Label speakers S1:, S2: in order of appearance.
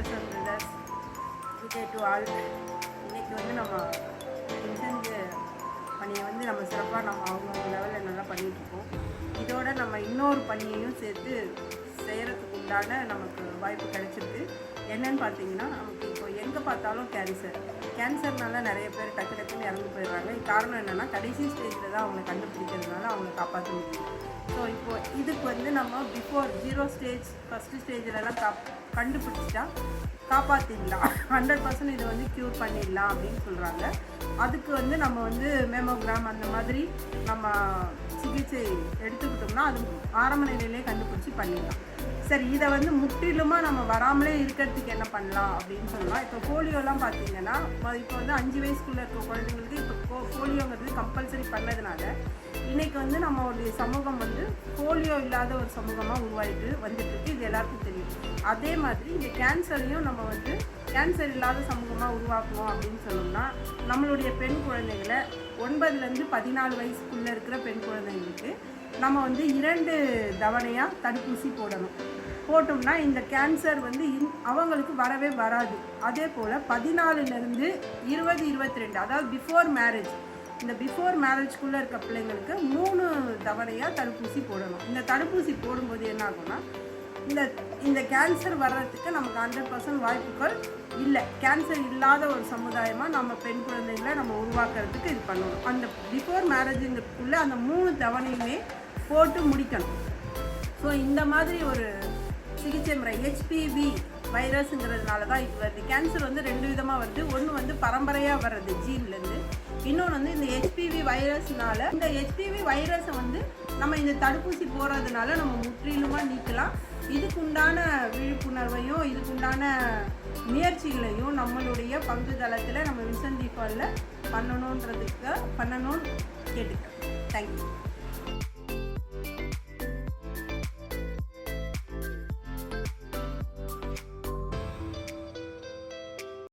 S1: Cancer brothers to all. இன்றைக்கி வந்து நம்ம இன்சென்ட் பணியை வந்து நம்ம சிறப்பாக நம்ம அவங்கவுங்க லெவலில் நல்லா பண்ணிகிட்ருக்கோம். இதோட நம்ம இன்னொரு பணியையும் சேர்த்து செய்கிறதுக்கு உண்டான நமக்கு வாய்ப்பு கிடைச்சிருக்கு. என்னன்னு பார்த்தீங்கன்னா, நமக்கு இப்போ எங்கே பார்த்தாலும் கேன்சர்னால நிறைய பேர் டக்கு டக்குன்னு இறந்து போயிடுறாங்க. காரணம் என்னென்னா, கடைசி ஸ்டேஜில் தான் அவங்களை கண்டுபிடிக்கிறதுனால அவங்களை காப்பாற்ற முடியும். ஸோ இப்போது இதுக்கு வந்து நம்ம பிஃபோர் 0 ஸ்டேஜ் ஃபஸ்ட்டு ஸ்டேஜிலலாம் கண்டுபிடிச்சிட்டா காப்பாற்றிடலாம், 100% இதை வந்து க்யூர் பண்ணிடலாம் அப்படின்னு சொல்கிறாங்க. அதுக்கு வந்து நம்ம வந்து மேமோகிராம் அந்த மாதிரி நம்ம சிகிச்சை எடுத்துக்கிட்டோம்னா அது ஆரம்ப நிலையிலே கண்டுபிடிச்சி பண்ணிடலாம். சரி, இதை வந்து முற்றிலுமாக நம்ம வராமலே இருக்கிறதுக்கு என்ன பண்ணலாம் அப்படின்னு சொல்லலாம். இப்போ போலியோலாம் பார்த்திங்கன்னா, இப்போ வந்து 5 வயசுக்குள்ளே இருக்க குழந்தைங்களுக்கு இப்போ போலியோங்கிறது கம்பல்சரி பண்ணதுனால இன்றைக்கி வந்து நம்மளுடைய சமூகம் வந்து போலியோ இல்லாத ஒரு சமூகமாக உருவாகிட்டு வந்துட்டுருக்கு. இது எல்லாருக்கும் தெரியும். அதே மாதிரி இந்த கேன்சரையும் நம்ம வந்து கேன்சர் இல்லாத சமூகமாக உருவாக்கணும் அப்படின்னு சொல்லணும்னா, நம்மளுடைய பெண் குழந்தைகளை 9லேருந்து 14 வயசுக்குள்ளே இருக்கிற பெண் குழந்தைங்களுக்கு நம்ம வந்து 2 தவணையாக தடுப்பூசி போட்டோம்னா இந்த கேன்சர் வந்து அவங்களுக்கு வரவே வராது. அதே போல் 14லேருந்து 20, 22 அதாவது பிஃபோர் மேரேஜ், இந்த பிஃபோர் மேரேஜ்குள்ளே இருக்க பிள்ளைங்களுக்கு 3 தவணையாக தடுப்பூசி போடணும். இந்த தடுப்பூசி போடும்போது என்ன ஆகும்னா, இந்த கேன்சர் வர்றதுக்கு நமக்கு 100% வாய்ப்புகள் இல்லை. கேன்சர் இல்லாத ஒரு சமுதாயமாக நம்ம பெண் குழந்தைகளை நம்ம உருவாக்குறதுக்கு இது பண்ணணும். அந்த பிஃபோர் மேரேஜுக்குள்ளே அந்த 3 தவணையுமே போட்டு முடிக்கணும். ஸோ இந்த மாதிரி ஒரு சிகிச்சை முறை HPV வைரஸுங்கிறதுனால தான் இது வருது. கேன்சர் வந்து 2 விதமாக வருது. ஒன்று வந்து பரம்பரையாக வர்றது ஜீன்லேருந்து, இன்னொன்று வந்து இந்த HPV வைரஸ்னால. இந்த HPV வைரஸை வந்து நம்ம இந்த தடுப்பூசி போடுறதுனால நம்ம முற்றிலுமாக நீக்கலாம். இதுக்குண்டான விழிப்புணர்வையும் இதுக்குண்டான முயற்சிகளையும் நம்மளுடைய பங்கு தளத்தில் நம்ம வின்சென்ட் டி பாலில் பண்ணணும்னு கேட்டுக்கிறேன். தேங்க்யூ.